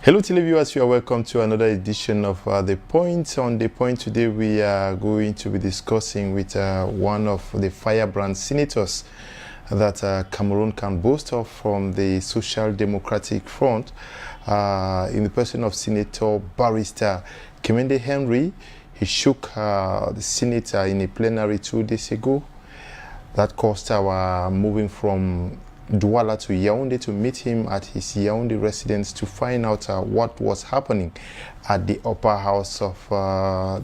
Hello televiewers, you are welcome to another edition of The Point. On The Point today we are going to be discussing with one of the firebrand senators that Cameroon can boast of from the Social Democratic Front in the person of Senator Barrister Kemende Henry. He shook the Senate in a plenary 2 days ago. That caused our moving from Douala to Yaoundé to meet him at his Yaoundé residence to find out what was happening at the upper house of our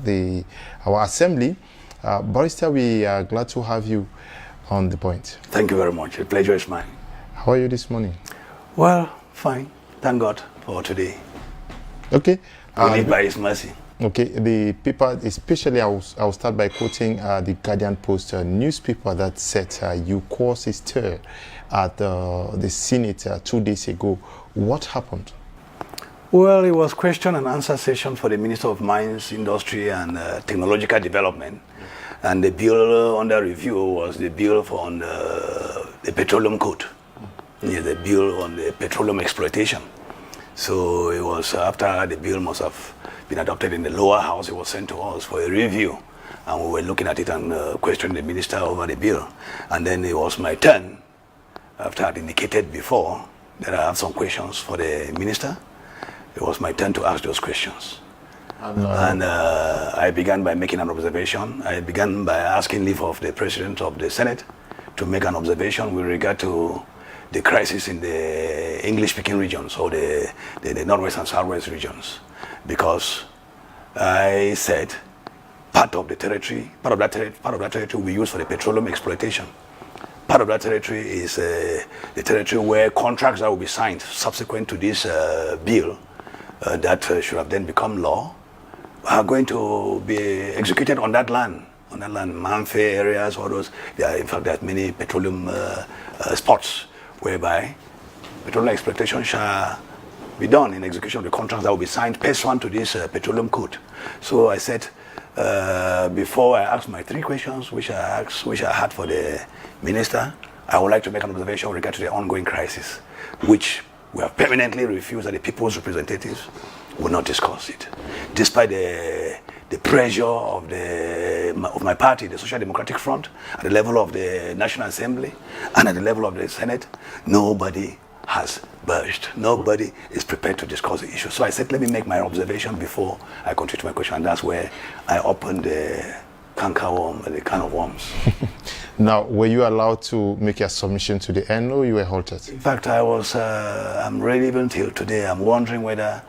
assembly. Barrister, we are glad to have you on The Point. Thank you very much. A pleasure is mine. How are you this morning? Well, fine. Thank God for today. Okay. We live by His mercy. Okay, the paper, especially I'll start by quoting the Guardian Post newspaper that said you caused a stir at the Senate 2 days ago. What happened? Well, it was question and answer session for the Minister of Mines, Industry and Technological Development. And the bill under review was the bill on the Petroleum Code. Yeah, the bill on the petroleum exploitation. So it was after the bill must have been adopted in the lower house, it was sent to us for a review. And we were looking at it and questioning the minister over the bill. And then it was my turn, after I had indicated before that I have some questions for the minister. It was my turn to ask those questions. And I began by making an observation. I began by asking leave of the president of the Senate to make an observation with regard to the crisis in the English-speaking regions, or the Northwest and Southwest regions. Because I said part of that territory will be used for the petroleum exploitation. Part of that territory is the territory where contracts that will be signed subsequent to this bill that should have then become law are going to be executed on that land. On that land, Manfe areas, all those. In fact, there are many petroleum spots whereby petroleum exploitation shall be done in execution of the contracts that will be signed pursuant to this petroleum code. So I said, before I asked my 3 questions, which I had for the minister, I would like to make an observation with regard to the ongoing crisis, which we have permanently refused that the people's representatives will not discuss it, despite the pressure of my party, the Social Democratic Front, at the level of the National Assembly and at the level of the Senate. Nobody has budged. Nobody is prepared to discuss the issue. So I said, let me make my observation before I continue to my question. And that's where I opened the can of worms. Now, were you allowed to make a submission to the end, or you were halted? In fact, I'm really, even till today, I'm wondering whether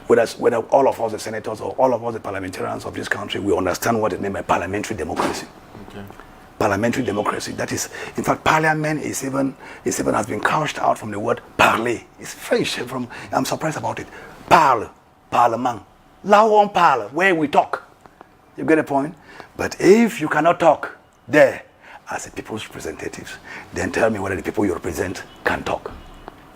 all of us, the senators, or all of us, the parliamentarians of this country, we understand what is meant by parliamentary democracy. Okay. Parliamentary democracy, that is, in fact, parliament is even has been couched out from the word parler. It's French. I'm surprised about it. Parle, parlement. Là où on parle, where we talk. You get the point? But if you cannot talk there as a people's representatives, then tell me whether the people you represent can talk.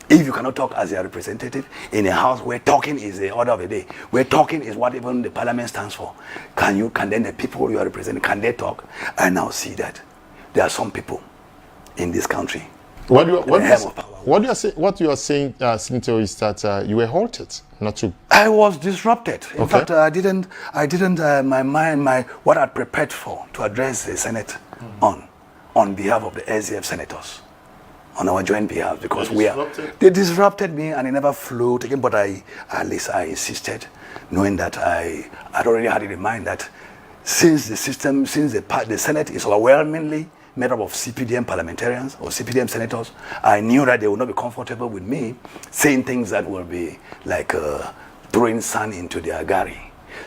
If you cannot talk as a representative in a house where talking is the order of the day, where talking is what even the parliament stands for, can then the people you are representing, can they talk? I now see that there are some people in this country. What you are saying, Senator, is that you were halted, not to. I was disrupted. In fact, I didn't. What I prepared for to address the Senate on behalf of the SDF senators, on our joint behalf, because they disrupted me and it never flew again. But at least I insisted, knowing that I'd already had it in mind that since the Senate is overwhelmingly made up of CPDM parliamentarians or CPDM senators, I knew that they would not be comfortable with me saying things that will be like throwing sand into their gari.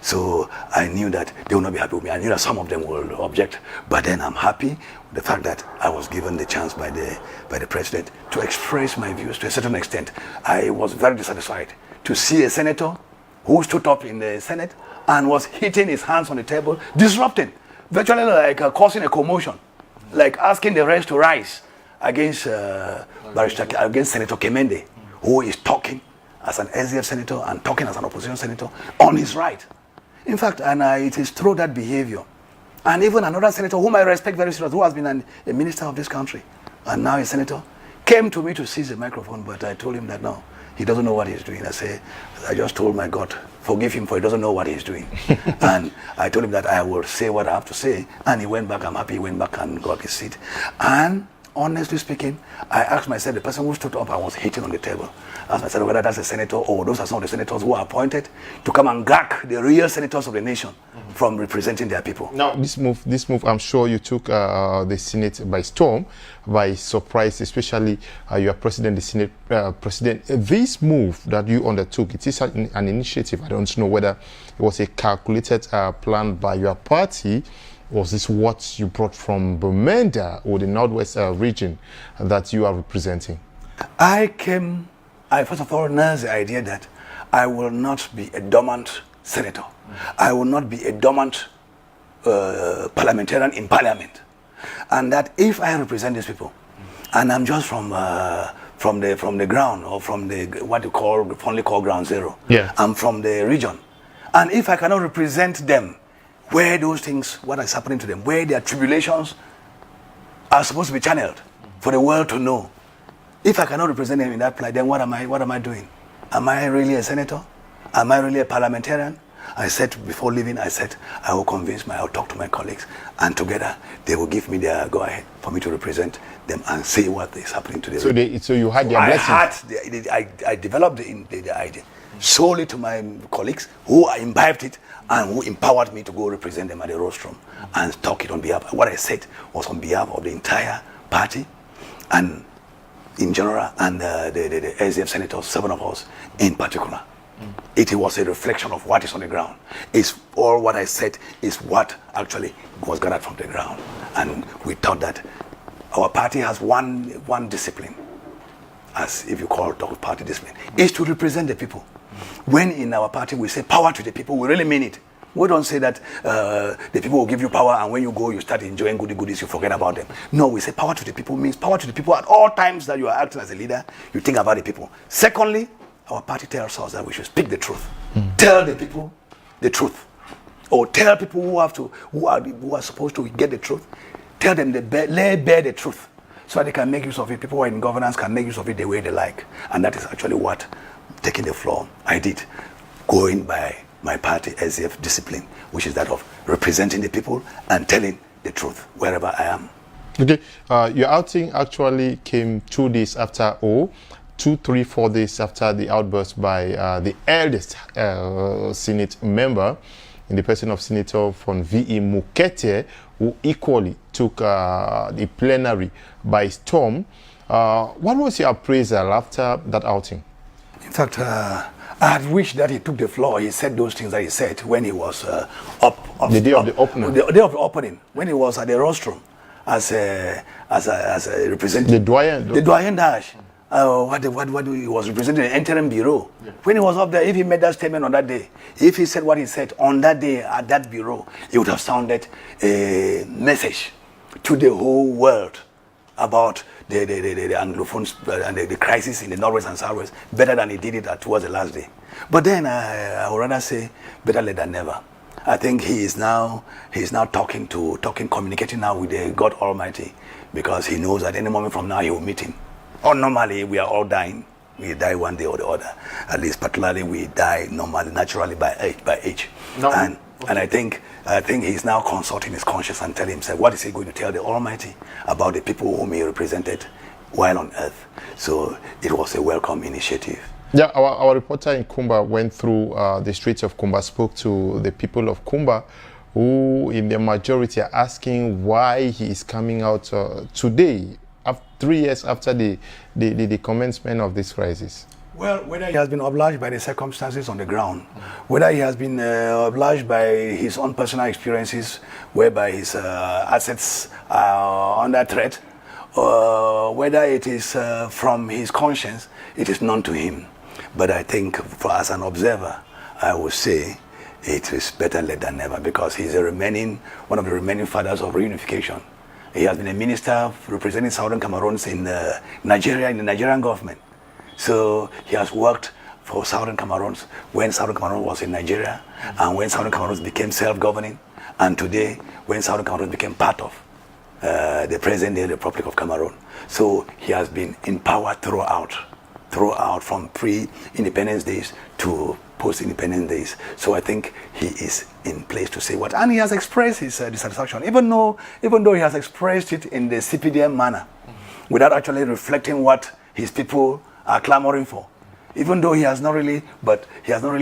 So I knew that they would not be happy with me. I knew that some of them will object, but then I'm happy with the fact that I was given the chance by the president to express my views to a certain extent. I was very dissatisfied to see a senator who stood up in the Senate and was hitting his hands on the table, disrupting, virtually like causing a commotion, like asking the rest to rise against against Senator Kemende, who is talking as an SDF senator and talking as an opposition senator on his right. In fact, and it is through that behavior, and even another senator whom I respect very seriously, who has been a minister of this country, and now a senator, came to me to seize the microphone, but I told him that no, he doesn't know what he's doing. I just told my God, forgive him for he doesn't know what he's doing. And I told him that I will say what I have to say. And he went back. I'm happy he went back and got his seat. And honestly speaking, I asked myself, the person who stood up and was hitting on the table, I asked myself whether that's a senator or those are some of the senators who are appointed to come and gag the real senators of the nation from representing their people. Now, this move, I'm sure you took the Senate by storm, by surprise, especially your president, the Senate president. This move that you undertook, it is an initiative. I don't know whether it was a calculated plan by your party. Was this what you brought from Kemende or the Northwest region that you are representing? I first of all announced the idea that I will not be a dormant senator. I will not be a dormant parliamentarian in parliament. And that if I represent these people, and I'm just from the ground, or from the what you fondly call ground zero. Yeah. I'm from the region. And if I cannot represent them, where those things, what is happening to them, where their tribulations are supposed to be channeled for the world to know. If I cannot represent them in that plight, then what am I doing? Am I really a senator? Am I really a parliamentarian? I said before leaving, I will I'll talk to my colleagues, and together they will give me their go-ahead for me to represent them and say what is happening to them. So you had their blessing? I developed the idea solely to my colleagues who imbibed it and who empowered me to go represent them at the rostrum and talk it on behalf. What I said was on behalf of the entire party and in general, and the SDF senators, 7 of us in particular. It was a reflection of what is on the ground. It's all what I said is what actually was gathered from the ground. And we thought that our party has one discipline, as if you call it party discipline, is to represent the people. When in our party we say power to the people, we really mean it. We don't say that the people will give you power and when you go you start enjoying goodies, you forget about them. No, we say power to the people means power to the people at all times that you are acting as a leader, you think about the people. Secondly, our party tells us that we should speak the truth. Tell the people the truth. Or tell people who are supposed to get the truth, tell them lay bare the truth so that they can make use of it. People who are in governance can make use of it the way they like. And that is actually what, taking the floor, I did, going by my party SDF discipline, which is that of representing the people and telling the truth wherever I am. Okay, your outing actually came 2 days after, 2, 3, 4 days after the outburst by the eldest Senate member in the person of Senator von V.E. Mukete, who equally took the plenary by storm. What was your appraisal after that outing? In fact, I had wished that he took the floor. He said those things that he said when he was the day of the opening. The day of the opening, when he was at the rostrum as a representative. The doyen Dash. What he was representing the interim bureau. Yeah. When he was up there, if he made that statement on that day, if he said what he said on that day at that bureau, it would have sounded a message to the whole world about the Anglophones and the crisis in the Northwest and Southwest better than he did it towards the last day. But then I would rather say better late than never. I think he's now communicating now with the God Almighty, because he knows that any moment from now he will meet him. Or normally we are all dying. We die one day or the other. At least particularly we die normally, naturally by age. No. And I think he's now consulting his conscience and telling himself what is he going to tell the Almighty about the people whom he represented while on earth. So it was a welcome initiative. Yeah, our reporter in Kumba went through the streets of Kumba, spoke to the people of Kumba, who in their majority are asking why he is coming out today, 3 years after the commencement of this crisis. Well, whether he has been obliged by the circumstances on the ground, whether he has been obliged by his own personal experiences, whereby his assets are under threat, or whether it is from his conscience, it is known to him. But I think, as an observer, I would say it is better late than never, because he's one of the remaining fathers of reunification. He has been a minister representing Southern Cameroons in Nigeria, in the Nigerian government. So he has worked for Southern Cameroons when Southern Cameroons was in Nigeria, and when Southern Cameroons became self-governing, and today when Southern Cameroons became part of the present-day Republic of Cameroon. So he has been in power throughout from pre-independence days to post-independence days. So I think he is in place to say what, and he has expressed his dissatisfaction, even though he has expressed it in the CPDM manner, without actually reflecting what his people are clamoring for. Even though he has not really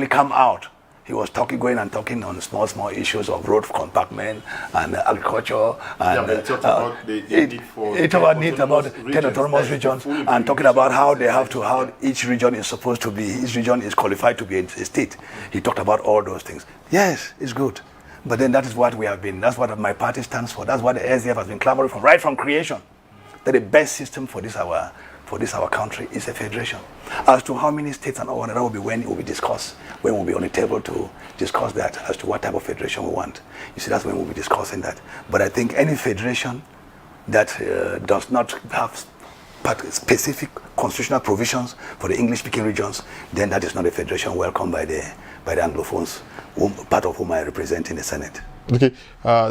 come out. He was going on small issues of road compactment and agriculture, and he talked about the need for 10 autonomous regions, and talking about how each region is qualified to be a state. He talked about all those things. Yes, it's good, but then that is what we have been. That's what my party stands for. That's what the SDF has been clamoring for right from creation. That the best system for this our country is a federation. As to how many states and all that will be when it will be discussed, when we'll be on the table to discuss that as to what type of federation we want. You see, that's when we'll be discussing that. But I think any federation that does not have specific constitutional provisions for the English-speaking regions, then that is not a federation welcomed by the Anglophones, part of whom I represent in the Senate. Okay,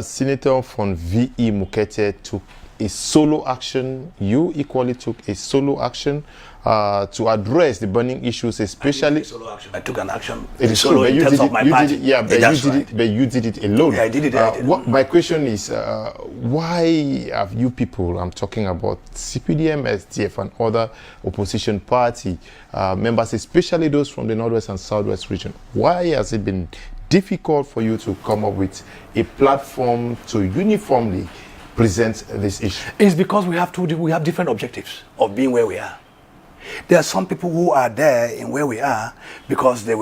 Senator von V.E. Mukete took a solo action. You equally took a solo action to address the burning issues, especially. I took an action. It is solo true, in terms of my party. But you did it alone. Yeah, I did it. My question is, why have you people, I'm talking about CPDM, SDF, and other opposition party members, especially those from the Northwest and Southwest region, why has it been difficult for you to come up with a platform to uniformly present this issue? It's because we have different objectives of being where we are. There are some people who are there in where we are because they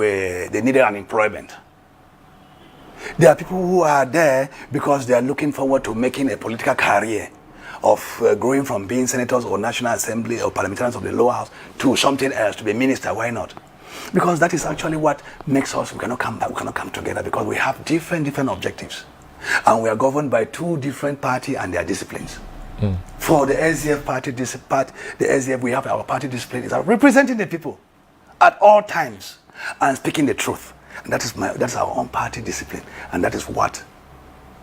needed an employment. There are people who are there because they are looking forward to making a political career of growing from being senators or National Assembly or parliamentarians of the lower house to something else, to be minister. Why not? Because that is actually what makes us, we cannot come together, because we have different objectives. And we are governed by two different parties and their disciplines. For the SDF party, the SDF, we have our party discipline is representing the people at all times and speaking the truth. And that's our own party discipline. And that is what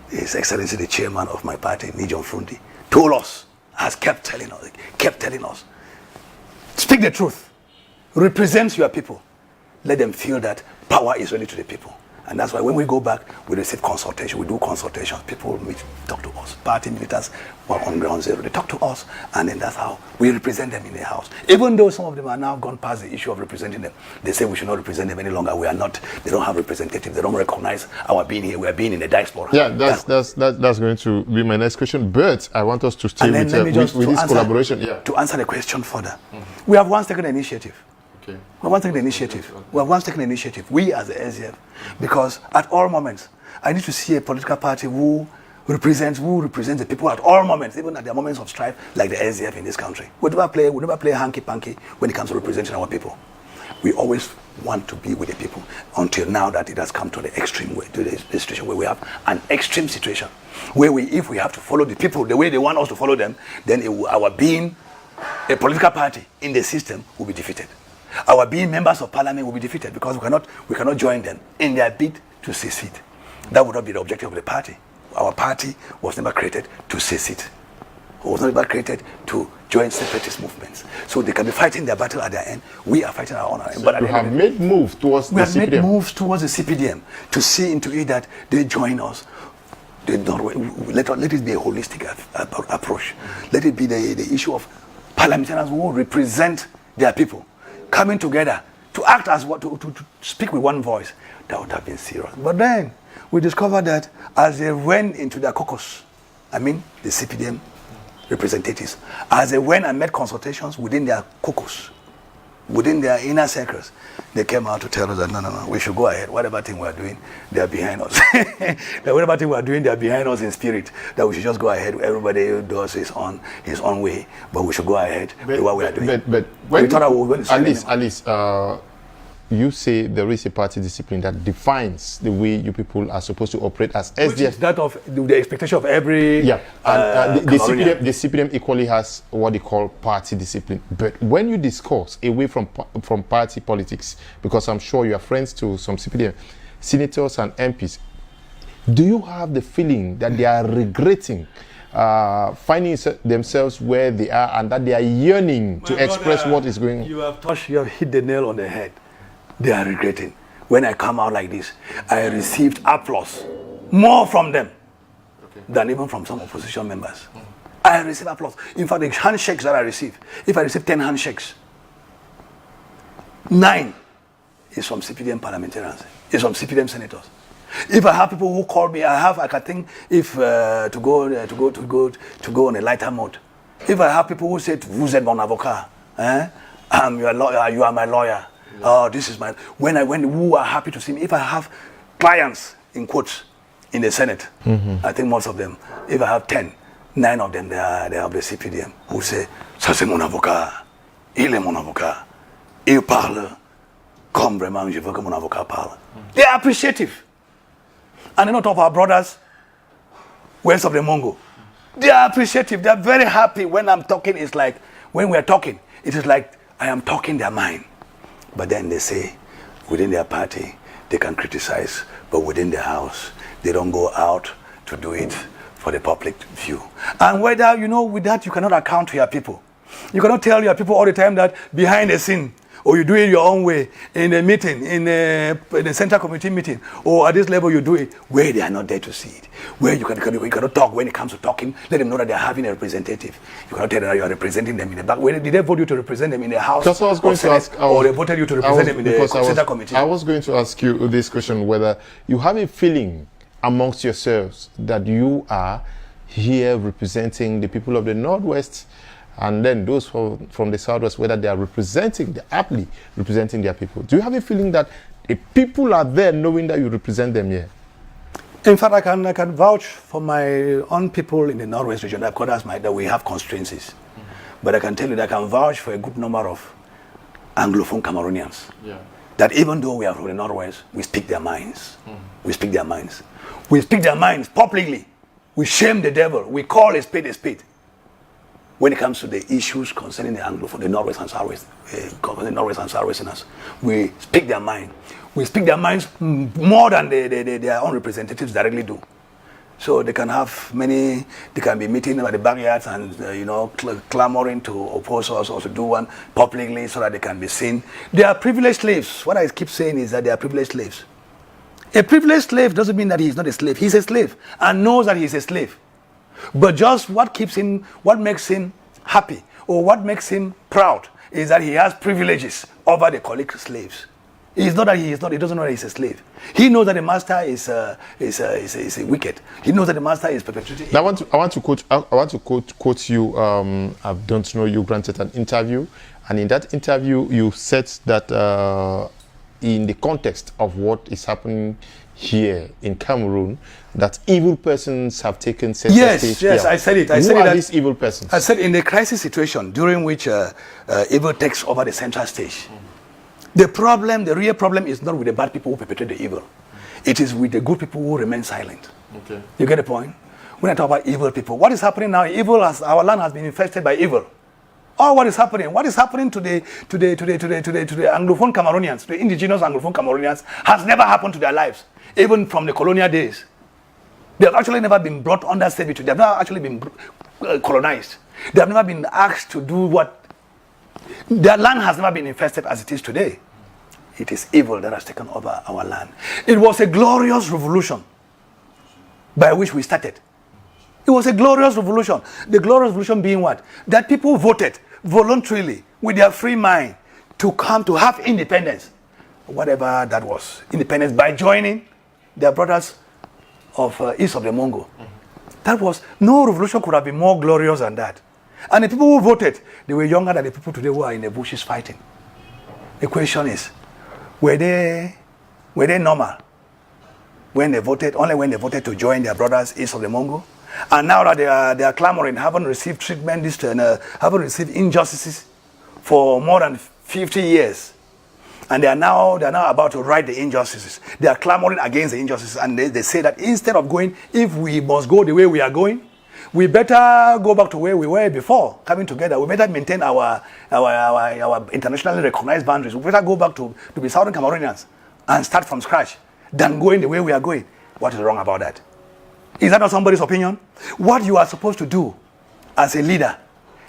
His Excellency, the chairman of my party, Nijon Frundi, told us, has kept telling us. Speak the truth. Represent your people. Let them feel that power is only to the people. And that's why when we go back, we receive consultation. We do consultations. People meet, talk to us. Party militants were on ground zero. They talk to us, and then that's how we represent them in the house. Even though some of them are now gone past the issue of representing them, they say we should not represent them any longer. We are not. They don't have representatives. They don't recognize our being here. We are being in the diaspora. Yeah, that's going to be my next question. But I want us to stay with this collaboration. Yeah. To answer the question further, we have once taken an initiative. Okay. We have once taken an initiative. We as the SDF, because at all moments, I need to see a political party who represents the people at all moments, even at their moments of strife, like the SDF in this country. We never play hanky-panky when it comes to representing our people. We always want to be with the people until now that it has come to the extreme way, to the situation where we have an extreme situation, where if we have to follow the people the way they want us to follow them, then our being a political party in the system will be defeated. Our being members of parliament will be defeated because we cannot join them in their bid to secede. That would not be the objective of the party. Our party was never created to secede. It was never created to join separatist movements. So they can be fighting their battle at their end. We are fighting our own end. So but we have made moves towards the CPDM. We have made moves towards the CPDM to see into it that they join us. Let it be a holistic approach. Let it be the issue of parliamentarians who represent their people coming together to act as to speak with one voice. That would have been serious. But then we discovered that as they went into their caucus, the CPDM representatives, as they went and made consultations within their caucus, within their inner circles, they came out to tell us that no, we should go ahead. Whatever thing we are doing, they are behind us. Whatever thing we are doing, they are behind us in spirit. That we should just go ahead. Everybody does his own way, but we should go ahead with what we are doing. But when Alice, you say there is a party discipline that defines the way you people are supposed to operate as SDF. Which is that of the expectation of every. Yeah, and the CPDM equally has what they call party discipline. But when you discuss away from party politics, because I'm sure you are friends to some CPDM senators and MPs, do you have the feeling that they are regretting finding themselves where they are and that they are yearning to express what is going on. You have hit the nail on the head. They are regretting. When I come out like this, I received applause more from them than even from some opposition members. I receive applause. In fact, the handshakes that I receive, if I receive 10 handshakes, 9 is from CPDM parliamentarians, is from CPDM senators. If I have people who call me, I can think if to go on a lighter mode. If I have people who say, "Vous êtes mon avocat," I'm your lawyer, you are my lawyer. Oh, this is my. When who are happy to see me. If I have clients in quotes in the Senate, I think most of them. If I have 10, 9 of them they are of the CPDM who say, "Ça c'est mon avocat, il est mon avocat, il parle comme vraiment je veux que mon avocat parle." They are appreciative. And a lot of our brothers, west of the Mongo, they are appreciative. They are very happy when I'm talking. It's like, when we are talking, it is like I am talking their mind. But then they say, within their party, they can criticize, but within the house, they don't go out to do it for the public view. And whether, with that, you cannot account to your people. You cannot tell your people all the time that behind the scene, or you do it your own way in a meeting, in a central committee meeting, or at this level you do it where they are not there to see it. Where you cannot talk when it comes to talking, let them know that they are having a representative. You cannot tell them that you are representing them in the back. When did they vote you to represent them in the House? That's what I was going to ask. Or they voted you to represent them in the central committee? I was going to ask you this question, whether you have a feeling amongst yourselves that you are here representing the people of the Northwest, and then those from the Southwest, whether they are aptly representing their people. Do you have a feeling that the people are there knowing that you represent them here? In fact, I can vouch for my own people in the Northwest region. Of course, that we have constraints. But I can tell you that I can vouch for a good number of Anglophone Cameroonians. Yeah. That even though we are from the Northwest, we speak their minds. We speak their minds. We speak their minds publicly. We shame the devil. We call a spade a spade. When it comes to the issues concerning the Anglophone, the Northwest and Southwest, Southwesterners, we speak their mind. We speak their minds more than their own representatives directly do. So they can be meeting at the backyards and clamoring to oppose us or to do one publicly so that they can be seen. They are privileged slaves. What I keep saying is that they are privileged slaves. A privileged slave doesn't mean that he is not a slave. He's a slave and knows that he's a slave. But just what makes him happy or what makes him proud is that he has privileges over the colleague slaves. He doesn't know that he's a slave. He knows that the master is wicked. He knows that the master is perpetrating. Now, I want to quote you. I don't know, you granted an interview, and in that interview you said that in the context of what is happening here in Cameroon, that evil persons have taken center stage. Yes, I said it. Who are these evil persons? I said in the crisis situation during which evil takes over the central stage. The real problem is not with the bad people who perpetrate the evil. It is with the good people who remain silent. Okay. You get the point? When I talk about evil people, what is happening now? Our land has been infested by evil. Oh, what is happening? What is happening to the Anglophone Cameroonians, the indigenous Anglophone Cameroonians, has never happened to their lives, even from the colonial days. They have actually never been brought under servitude. They have never actually been colonized. They have never been asked to do what. Their land has never been infested as it is today. It is evil that has taken over our land. It was a glorious revolution by which we started. It was a glorious revolution. The glorious revolution being what? That people voted voluntarily with their free mind to come to have independence. Whatever that was. Independence by joining their brothers of east of the Mongo. That was, no revolution could have been more glorious than that. And the people who voted, they were younger than the people today who are in the bushes fighting. The question is, were they normal when they voted, only when they voted to join their brothers east of the Mongo? And now that they are clamoring, haven't received treatment, haven't received injustices for more than 50 years. And they are now about to right the injustices. They are clamoring against the injustices, and they say that instead of going, if we must go the way we are going, we better go back to where we were before coming together. We better maintain our internationally recognized boundaries. We better go back to be Southern Cameroonians and start from scratch than going the way we are going. What is wrong about that? Is that not somebody's opinion? What you are supposed to do as a leader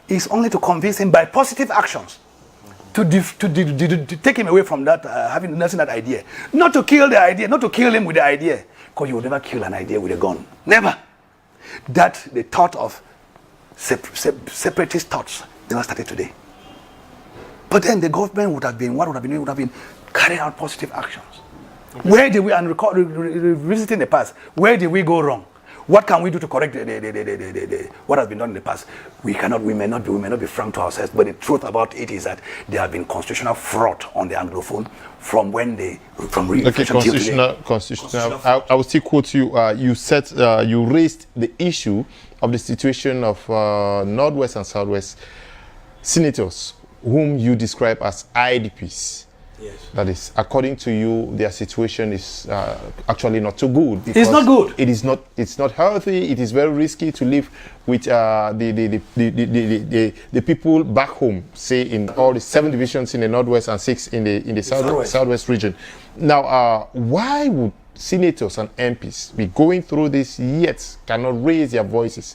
is only to convince him by positive actions to take him away from that, having that idea. Not to kill the idea, not to kill him with the idea. Because you will never kill an idea with a gun. Never. That the thought of separatist thoughts never started today. But then the government would have been carrying out positive actions. Okay. Where did we, and revisiting the past, where did we go wrong? What can we do to correct what has been done in the past? We may not be frank to ourselves, but the truth about it is that there have been constitutional fraud on the Anglophone from constitutional. I will still quote you. You said you raised the issue of the situation of Northwest and Southwest senators, whom you describe as IDPs. Yes. That is, according to you, their situation is actually not too good. It's not good. It is not. It's not healthy. It is very risky to live with the people back home, say in all the 7 divisions in the Northwest and 6 in the Southwest region. Now, why would senators and MPs be going through this yet cannot raise their voices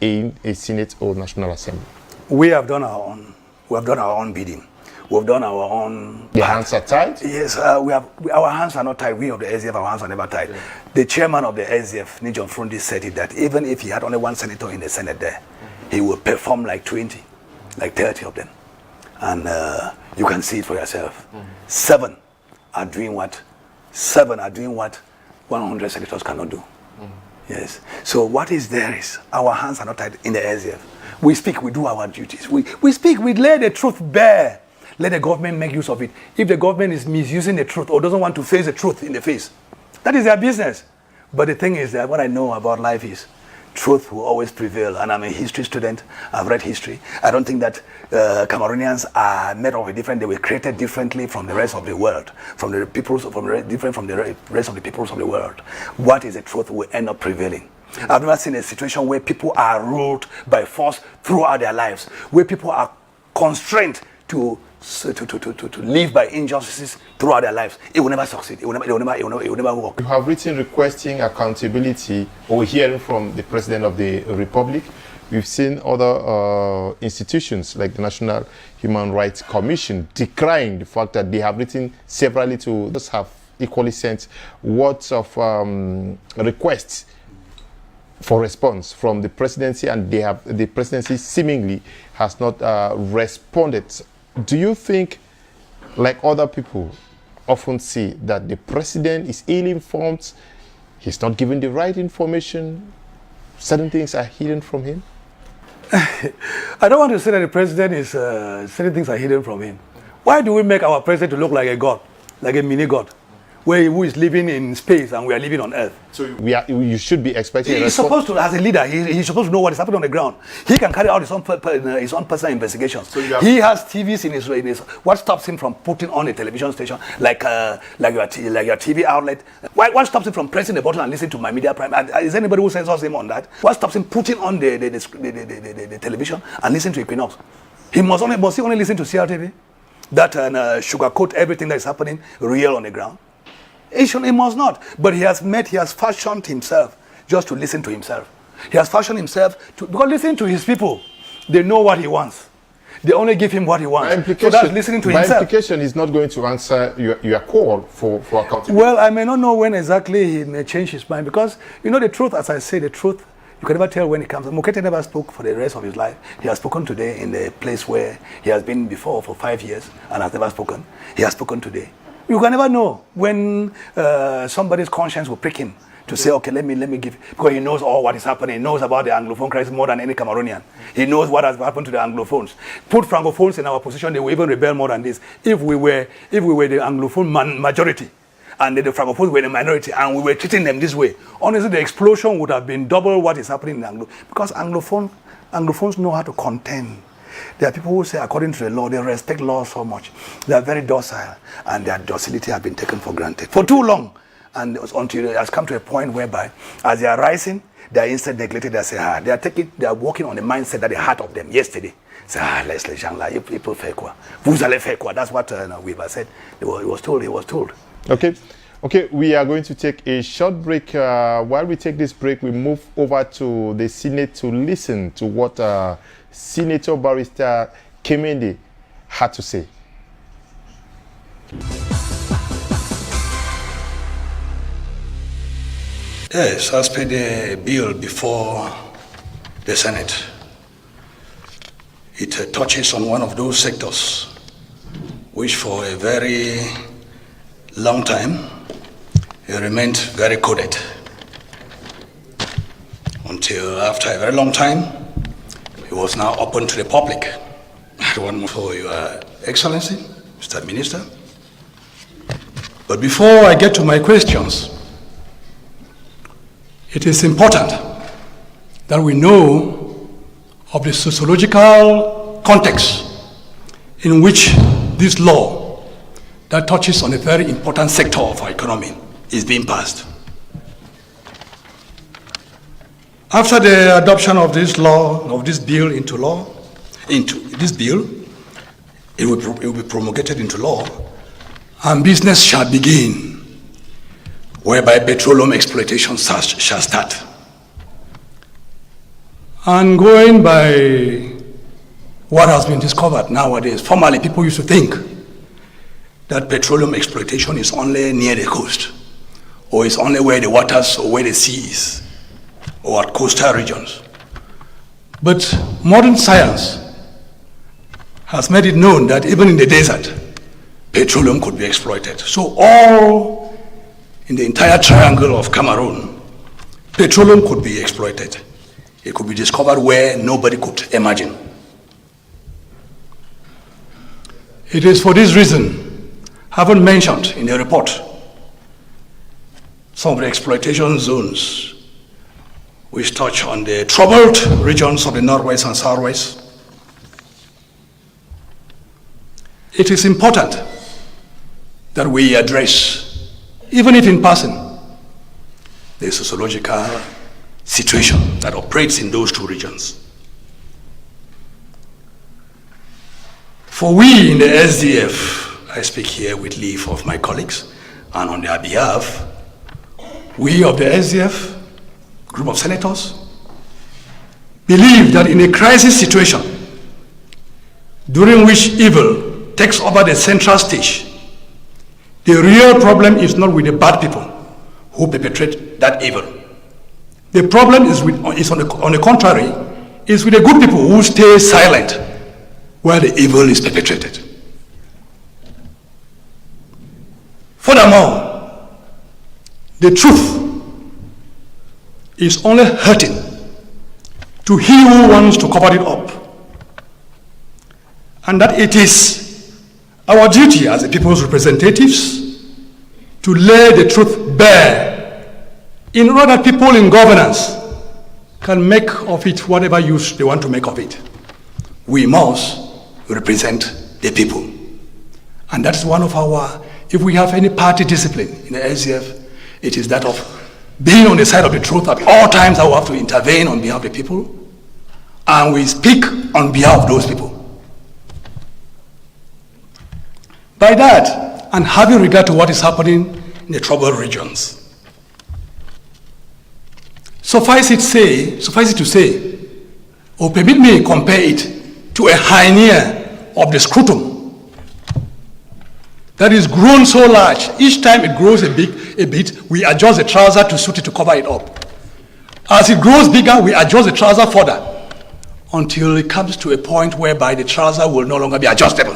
in a Senate or National Assembly? We have done our own. We have done our own bidding. We've done our own. The hands are tied? Yes, our hands are not tied. We of the SDF, our hands are never tied. Yeah. The chairman of the SDF, Nijon Frundi, said it that even if he had only 1 senator in the Senate there, he would perform like 20, like 30 of them. And you can see it for yourself. 7 are doing what 100 senators cannot do. Yes. So what is there is our hands are not tied in the SDF. We speak, we do our duties. We speak, we lay the truth bare. Let the government make use of it. If the government is misusing the truth or doesn't want to face the truth in the face, that is their business. But the thing is that what I know about life is truth will always prevail. And I'm a history student. I've read history. I don't think that Cameroonians are made of a different. They were created differently from the rest of the world, different from the rest of the peoples of the world. What is the truth will end up prevailing. I've never seen a situation where people are ruled by force throughout their lives, where people are constrained to live by injustices throughout their lives. It will never succeed. It will never work. You have written requesting accountability or hearing from the President of the Republic. We've seen other institutions like the National Human Rights Commission decrying the fact that they have written severally to just have equally sent words of requests for response from the presidency, and the presidency seemingly has not responded. Do you think, like other people often see, that the president is ill-informed, he's not given the right information, certain things are hidden from him? I don't want to say that the president is, certain things are hidden from him. Why do we make our president to look like a god, like a mini-god, who is living in space and we are living on Earth? So you should be expecting. He's supposed to, as a leader, he's supposed to know what is happening on the ground. He can carry out his own personal investigations. So he has TVs in his. What stops him from putting on a television station like your TV outlet? What stops him from pressing the button and listening to My Media Prime? Is anybody who censors him on that? What stops him putting on the television and listening to Equinox? He must only listen to CRTV that sugarcoat everything that is happening real on the ground. He must not. But he has fashioned himself just to listen to himself. He has fashioned himself because listening to his people, they know what he wants. They only give him what he wants. So that's listening to himself. By implication, he's not going to answer your call for accountability. Well, I may not know when exactly he may change his mind, because, the truth, as I say, the truth, you can never tell when it comes. Mokete never spoke for the rest of his life. He has spoken today in the place where he has been before for 5 years and has never spoken. He has spoken today. You can never know when somebody's conscience will prick him to say, okay, let me give, because he knows all what is happening. He knows about the Anglophone crisis more than any Cameroonian. He knows what has happened to the Anglophones. Put Francophones in our position, they will even rebel more than this. If we were the Anglophone majority and the Francophones were the minority and we were treating them this way, honestly, the explosion would have been double what is happening in Anglo, because Anglophones know how to contend. There are people who say, according to the law, they respect law so much. They are very docile, and their docility has been taken for granted for too long. And until it has come to a point whereby, as they are rising, they are instead neglected. They say, they are working on the mindset that they had of them yesterday. Say, let's let Jean you people faire quoi? Vous allez faire quoi? That's what Weaver said. He was told. Okay. Okay, we are going to take a short break. While we take this break, we move over to the Senate to listen to what Senator Barrister Kemende had to say. Yes, as per the bill before the Senate, it touches on one of those sectors which for a very long time it remained very coded, until after a very long time it was now open to the public. I want more for Your Excellency, Mr. Minister. But before I get to my questions, it is important that we know of the sociological context in which this law that touches on a very important sector of our economy is being passed. After the adoption of this law, of this bill it will be promulgated into law, and business shall begin, whereby petroleum exploitation shall start. And going by what has been discovered nowadays, formerly people used to think that petroleum exploitation is only near the coast, or is only where the waters or where the sea is, or at coastal regions. But modern science has made it known that even in the desert, petroleum could be exploited. So all in the entire triangle of Cameroon, petroleum could be exploited. It could be discovered where nobody could imagine. It is for this reason, having mentioned in the report some of the exploitation zones which touch on the troubled regions of the Northwest and Southwest, it is important that we address, even if in passing, the sociological situation that operates in those two regions. For we in the SDF, I speak here with leave of my colleagues, and on their behalf, we of the SDF, group of senators, believe that in a crisis situation, during which evil takes over the central stage, the real problem is not with the bad people who perpetrate that evil. The problem is on the contrary, is with the good people who stay silent where the evil is perpetrated. Furthermore, the truth is only hurting to he who wants to cover it up. And that it is our duty as the people's representatives to lay the truth bare in order that people in governance can make of it whatever use they want to make of it. We must represent the people. And that's one of our, if we have any party discipline in the SDF, it is that of being on the side of the truth at all times. I will have to intervene on behalf of the people, and we speak on behalf of those people. By that, and having regard to what is happening in the troubled regions, suffice it to say, or permit me compare it to a hyena of the scrotum that is grown so large. Each time it grows a bit, we adjust the trouser to suit it to cover it up. As it grows bigger, we adjust the trouser further until it comes to a point whereby the trouser will no longer be adjustable.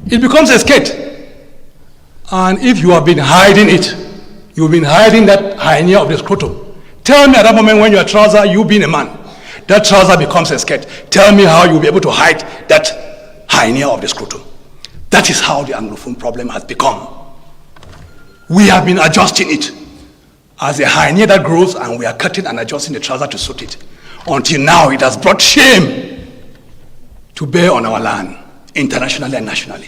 It becomes a skirt. And if you have been hiding it, you've been hiding that hyena of the scrotum. Tell me at that moment when your trouser, you being a man, that trouser becomes a skirt. Tell me how you'll be able to hide that hyena of the scrotum. That is how the Anglophone problem has become. We have been adjusting it as a hyena that grows, and we are cutting and adjusting the trouser to suit it. Until now, it has brought shame to bear on our land, internationally and nationally.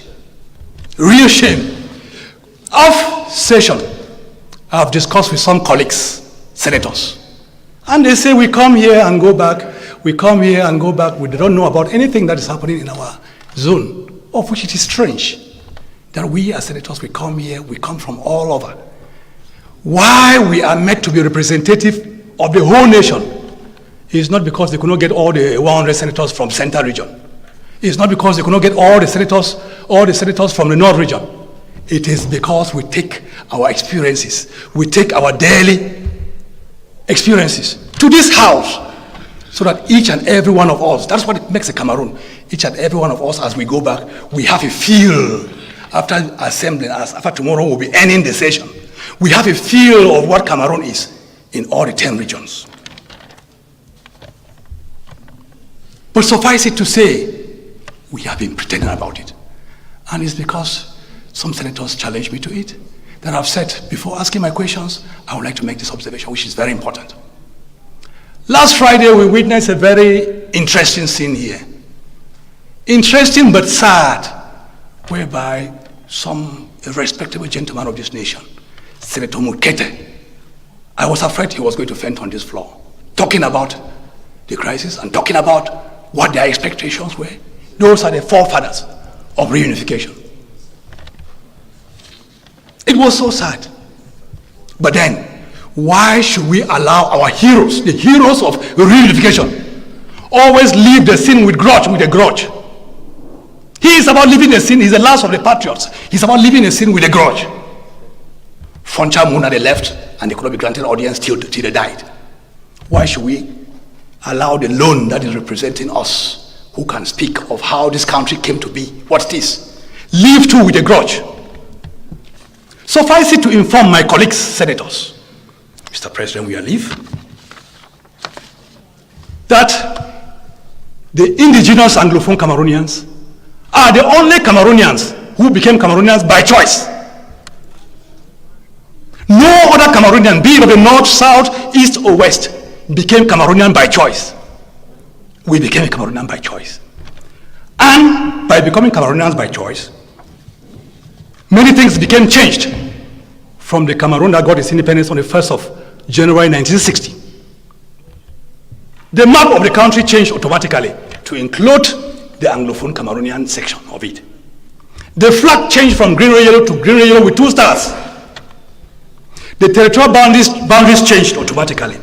Real shame. Off session, I have discussed with some colleagues, senators, and they say we come here and go back, we come here and go back, we don't know about anything that is happening in our zone, of which it is strange that we as senators, we come here, we come from all over, why we are meant to be representative of the whole nation is not because they could not get all the 100 senators from Center region. It's not because they could not get all the senators from the North region. It is because we take our experiences, we take our daily experiences to this house, so that each and every one of us, that's what it makes a Cameroon, each and every one of us, as we go back, we have a feel after assembling us, after tomorrow we'll be ending the session. We have a feel of what Cameroon is in all the 10 regions. But suffice it to say, we have been pretending about it. And it's because some senators challenged me to it that I've said, before asking my questions, I would like to make this observation, which is very important. Last Friday, we witnessed a very interesting scene here. Interesting but sad, whereby a respectable gentleman of this nation, Senator Mukete, I was afraid he was going to faint on this floor, talking about the crisis and talking about what their expectations were. Those are the forefathers of reunification. It was so sad. But then, why should we allow our heroes, the heroes of reunification, always leave the scene with a grudge? He is about leaving the scene, he's the last of the patriots. He's about leaving the scene with a grudge. Foncha Muna, they left, and they could not be granted audience till they died. Why should we allow the lone that is representing us, who can speak of how this country came to be, what's this, leave too with a grudge? Suffice it to inform my colleagues, senators, Mr. President, we are leave, that the indigenous Anglophone Cameroonians are the only Cameroonians who became Cameroonians by choice. No other Cameroonian, be it of the north, south, east, or west, became Cameroonian by choice. We became a Cameroonian by choice. And by becoming Cameroonians by choice, many things became changed from the Cameroon that got its independence on the 1st of January 1960. The map of the country changed automatically to include the Anglophone Cameroonian section of it. The flag changed from green, red, yellow to green, red, yellow with 2 stars. The territorial boundaries changed automatically.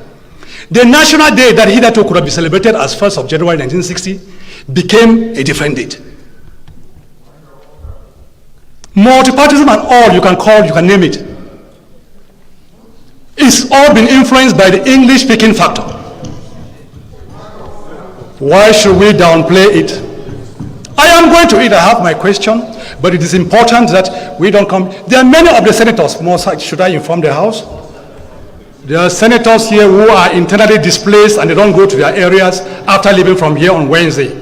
The national day that hitherto could have been celebrated as 1st of January 1960 became a different date. Multipartyism and all you can name it. It's all been influenced by the English-speaking factor. Why should we downplay it? I am going to it, I have my question, but it is important that we don't come. There are many of the senators, should I inform the House? There are senators here who are internally displaced and they don't go to their areas after leaving from here on Wednesday.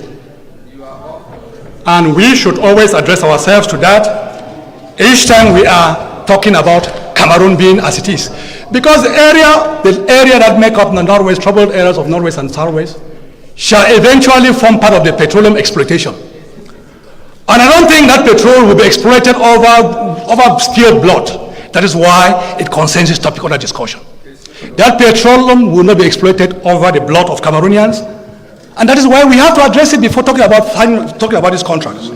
And we should always address ourselves to that each time we are talking about Cameroon being as it is. Because the area that make up the Northwest, troubled areas of Northwest and Southwest, shall eventually form part of the petroleum exploitation. And I don't think that petrol will be exploited over spilled blood. That is why it concerns this topic under discussion. That petroleum will not be exploited over the blood of Cameroonians, and that is why we have to address it before talking about these contracts.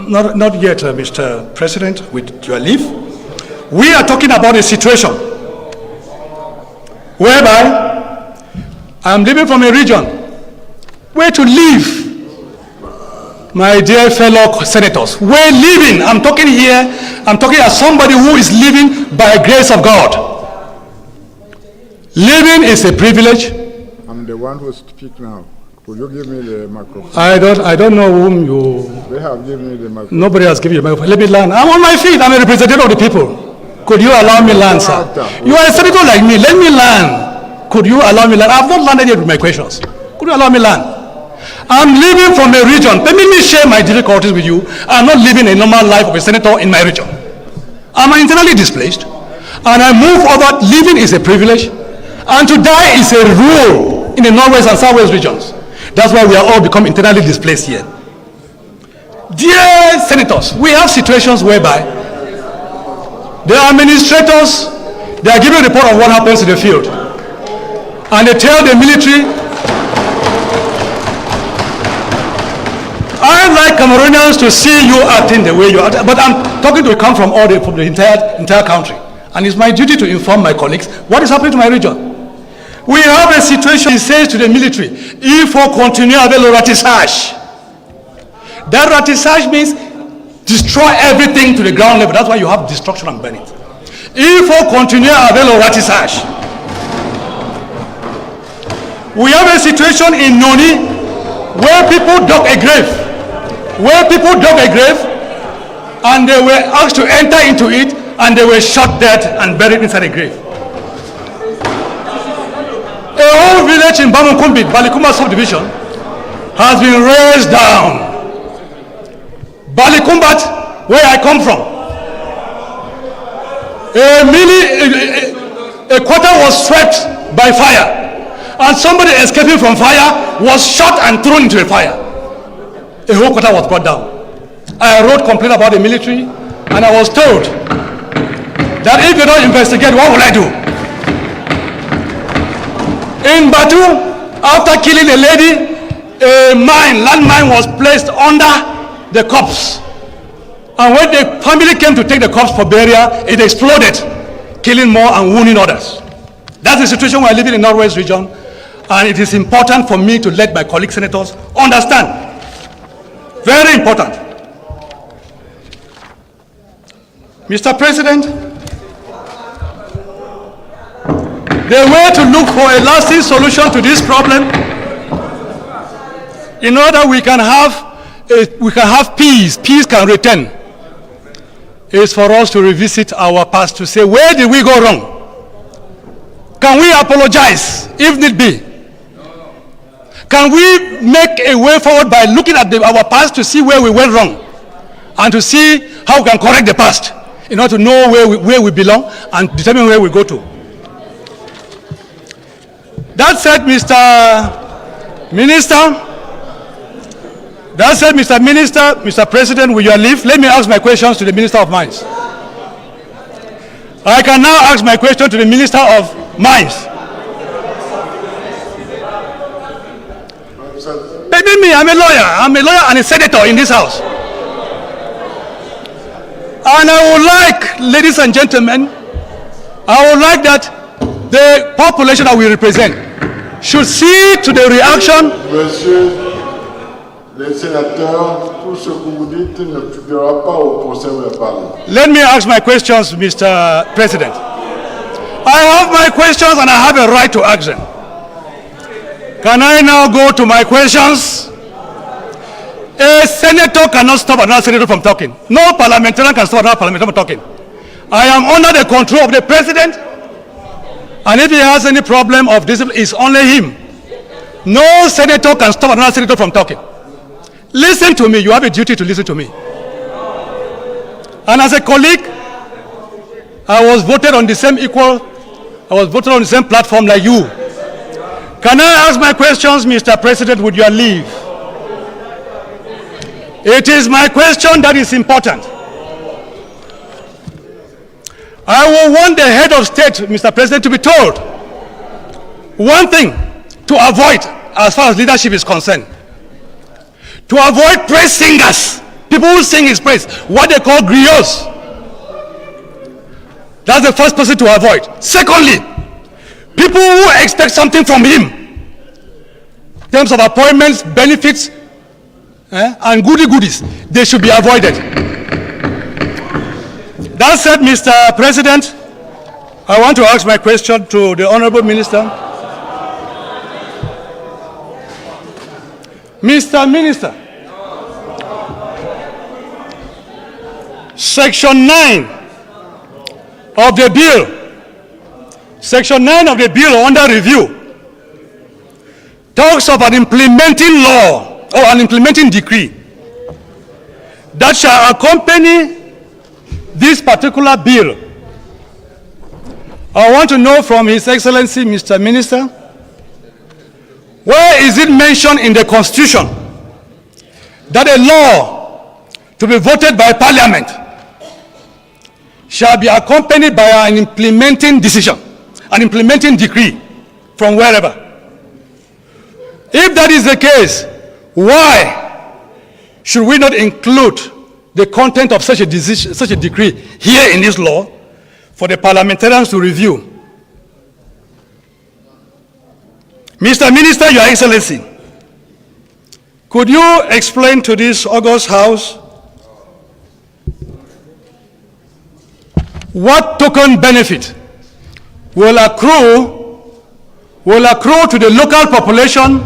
Not yet, Mr. President, with your leave. We are talking about a situation whereby I am living from a region where to live, my dear fellow senators, we're living. I'm talking as somebody who is living by grace of God. Living is a privilege. I'm the one who speaks now. Could you give me the microphone? I don't know whom you... They have given me the microphone. Nobody has given you the microphone. Let me learn. I'm on my feet. I'm a representative of the people. Could you allow me learn, sir? You are a senator like me. Let me learn. Could you allow me learn? I have not learned yet with my questions. Could you allow me learn? I'm living from a region. Let me share my difficulties with you. I'm not living a normal life of a senator in my region. I'm internally displaced. And I move over. Living is a privilege. And to die is a rule in the Northwest and Southwest regions. That's why we are all become internally displaced here. Dear senators, we have situations whereby the administrators, they are giving a report of what happens in the field. And they tell the military, I'd like Cameroonians to see you acting the way you act, but I'm talking to come from from the entire country. And it's my duty to inform my colleagues what is happening to my region. We have a situation, he says to the military, il faut continuer avec le ratissage. That ratissage means destroy everything to the ground level. That's why you have destruction and burning. Il faut continuer avec le ratissage. We have a situation in Noni where people dug a grave. And they were asked to enter into it, and they were shot dead and buried inside a grave. A whole village in Bamukumbi, Balikuma subdivision, has been razed down. Balikumbat, where I come from, a quarter was swept by fire, and somebody escaping from fire was shot and thrown into the fire. A whole quarter was brought down. I wrote complaint about the military, and I was told that if they don't investigate, what will I do? In Batu, after killing a lady, a landmine was placed under the corpse. And when the family came to take the corpse for burial, it exploded, killing more and wounding others. That's the situation we're living in the Northwest region, and it is important for me to let my colleague senators understand. Very important. Mr. President, the way to look for a lasting solution to this problem, in order we can have peace can return, is for us to revisit our past, to say, where did we go wrong? Can we apologize if need be? Can we make a way forward by looking at our past to see where we went wrong and to see how we can correct the past in order to know where we belong and determine where we go to? That said, Mr. President, with your leave, let me ask my questions to the Minister of Mines. I can now ask my question to the Minister of Mines. Maybe me, I'm a lawyer and a senator in this house. And I would like, ladies and gentlemen, I would like that the population that we represent should see to the reaction. Monsieur le sénateur, tout ce que vous dites ne figurera pas au procès verbal. Let me ask my questions, Mr. President. I have my questions and I have a right to ask them. Can I now go to my questions? A senator cannot stop another senator from talking. No parliamentarian can stop another parliamentarian from talking. I am under the control of the president, and if he has any problem of discipline, it's only him. No senator can stop another senator from talking. Listen to me. You have a duty to listen to me. And as a colleague, I was voted on the same platform like you. Can I ask my questions, Mr. President, with your leave? It is my question that is important. I will want the head of state, Mr. President, to be told one thing to avoid as far as leadership is concerned. To avoid praise singers, people who sing his praise, what they call griots. That's the first person to avoid. Secondly, people who expect something from him in terms of appointments, benefits, and goodies, they should be avoided. That said, Mr. President, I want to ask my question to the Honorable Minister. Mr. Minister, Section 9 of the bill under review talks of an implementing law or an implementing decree that shall accompany this particular bill. I want to know from His Excellency, Mr. Minister, where is it mentioned in the Constitution that a law to be voted by Parliament shall be accompanied by an implementing decision, an implementing decree from wherever? If that is the case, why should we not include the content of such a decision, such a decree here in this law for the parliamentarians to review? Mr. Minister, Your Excellency, could you explain to this august House what token benefit will accrue to the local population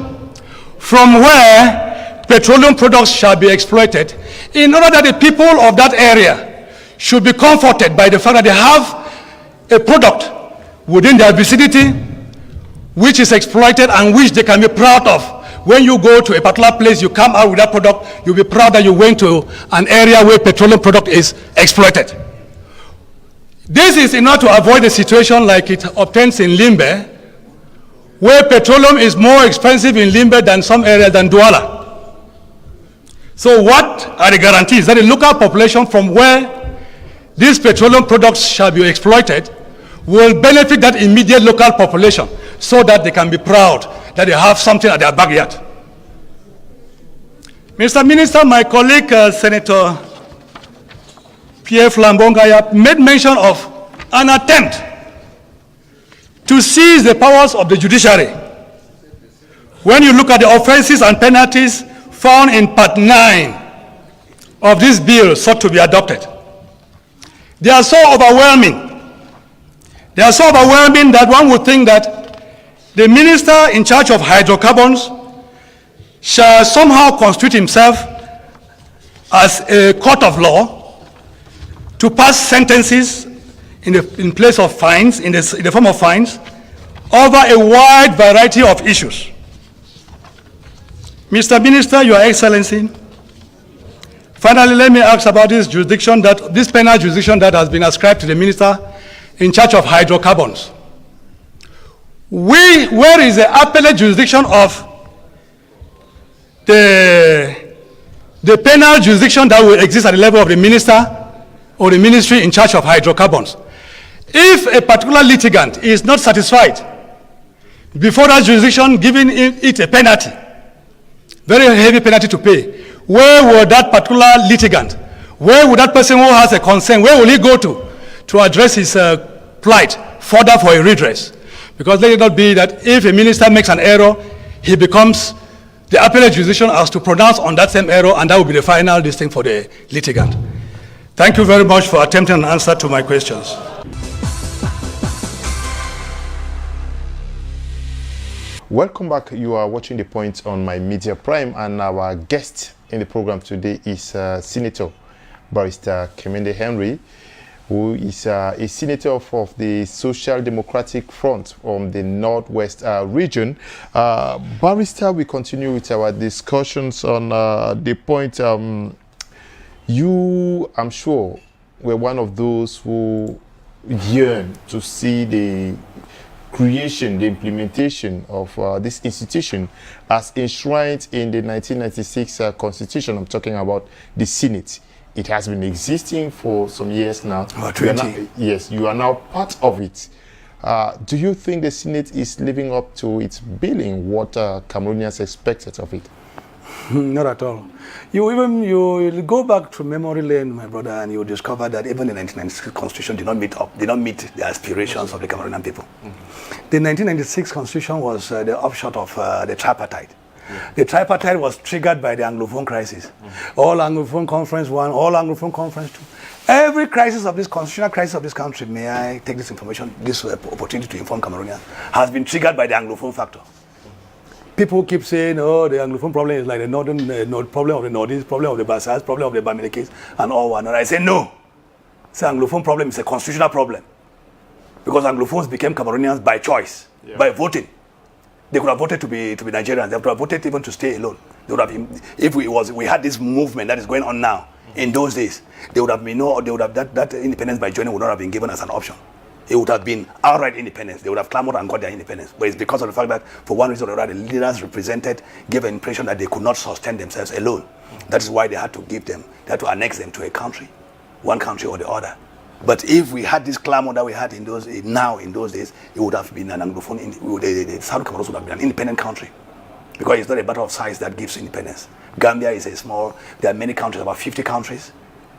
from where petroleum products shall be exploited, in order that the people of that area should be comforted by the fact that they have a product within their vicinity which is exploited and which they can be proud of. When you go to a particular place, you come out with that product, you'll be proud that you went to an area where petroleum product is exploited. This is in order to avoid a situation like it obtains in Limbe, where petroleum is more expensive in Limbe than some areas than Douala. So what are the guarantees that the local population from where these petroleum products shall be exploited will benefit that immediate local population so that they can be proud that they have something at their backyard? Mr. Minister, my colleague, Senator Pierre Flambongaya, made mention of an attempt to seize the powers of the judiciary. When you look at the offenses and penalties found in Part 9 of this bill sought to be adopted, they are so overwhelming. They are so overwhelming that one would think that the minister in charge of hydrocarbons shall somehow constitute himself as a court of law to pass sentences in place of fines, in the form of fines, over a wide variety of issues. Mr. Minister, Your Excellency, finally let me ask about this penal jurisdiction that has been ascribed to the minister in charge of hydrocarbons. Where is the appellate jurisdiction of the penal jurisdiction that will exist at the level of the minister or the ministry in charge of hydrocarbons? If a particular litigant is not satisfied before that jurisdiction giving it a penalty, very heavy penalty to pay, where will that particular litigant, where would that person who has a concern, where will he go to address his plight further for a redress? Because let it not be that if a minister makes an error, he becomes the appellate jurisdiction as to pronounce on that same error, and that will be the final distinct for the litigant. Thank you very much for attempting an answer to my questions. Welcome back. You are watching The Point on My Media Prime, and our guest in the program today is Senator Barrister Kemende Henry, who is a senator of the Social Democratic Front from the Northwest region. Barrister, we continue with our discussions on the point. You, I'm sure, were one of those who yearn to see the creation, the implementation of this institution as enshrined in the 1996 Constitution. I'm talking about the Senate. It has been existing for some years now. About 20. Yes, you are now part of it. Do you think the Senate is living up to its billing, what Cameroonians expected of it? Not at all. You go back to memory lane, my brother, and you discover that even the 1996 Constitution did not meet the aspirations of the Cameroonian people. The 1996 Constitution was the upshot of the tripartite. The tripartite was triggered by the Anglophone crisis. All Anglophone Conference 1, all Anglophone Conference 2. Every crisis of this constitutional crisis of this country, may I take this information, this opportunity to inform Cameroonians, has been triggered by the Anglophone factor. People keep saying, oh, the Anglophone problem is like the northern problem of the Northeast, problem of the Bassas, problem of the Bamilekis, and all one. And I say, no. The Anglophone problem is a constitutional problem. Because Anglophones became Cameroonians by choice, by voting. They could have voted to be Nigerians. They could have voted even to stay alone. They would have, if we had this movement that is going on now, in those days, that independence by joining would not have been given as an option. It would have been outright independence. They would have clamored and got their independence. But it's because of the fact that, for one reason or another, the leaders represented gave an impression that they could not sustain themselves alone. That is why they had to annex them to a country, one country or the other. But if we had this clamor that we had in those days, it would have been an Anglophone. The South Cameroon would have been an independent country. because it's not a matter of size that gives independence. Gambia is a small, there are many countries, about 50 countries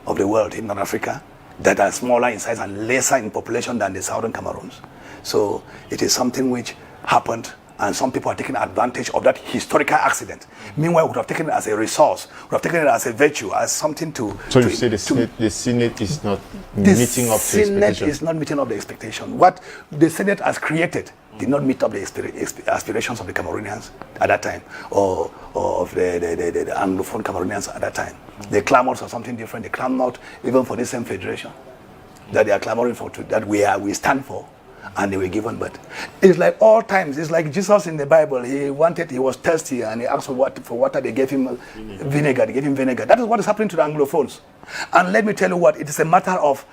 of the world in North Africa, that are smaller in size and lesser in population than the southern Cameroons. So it is something which happened, and some people are taking advantage of that historical accident. Meanwhile, we would have taken it as a resource, we would have taken it as a virtue, as something to... So you say the Senate is not meeting up to expectation? The Senate is not meeting up the expectation. What the Senate has created did not meet up the aspirations of the Cameroonians at that time, or of the Anglophone Cameroonians at that time. They clamored for something different. They clamored even for the same federation that they are clamoring for, that we stand for, and they were given. But it's like all times. It's like Jesus in the Bible. He was thirsty, and he asked for water. They gave him vinegar. They gave him vinegar. That is what is happening to the Anglophones. And let me tell you what, it is a matter of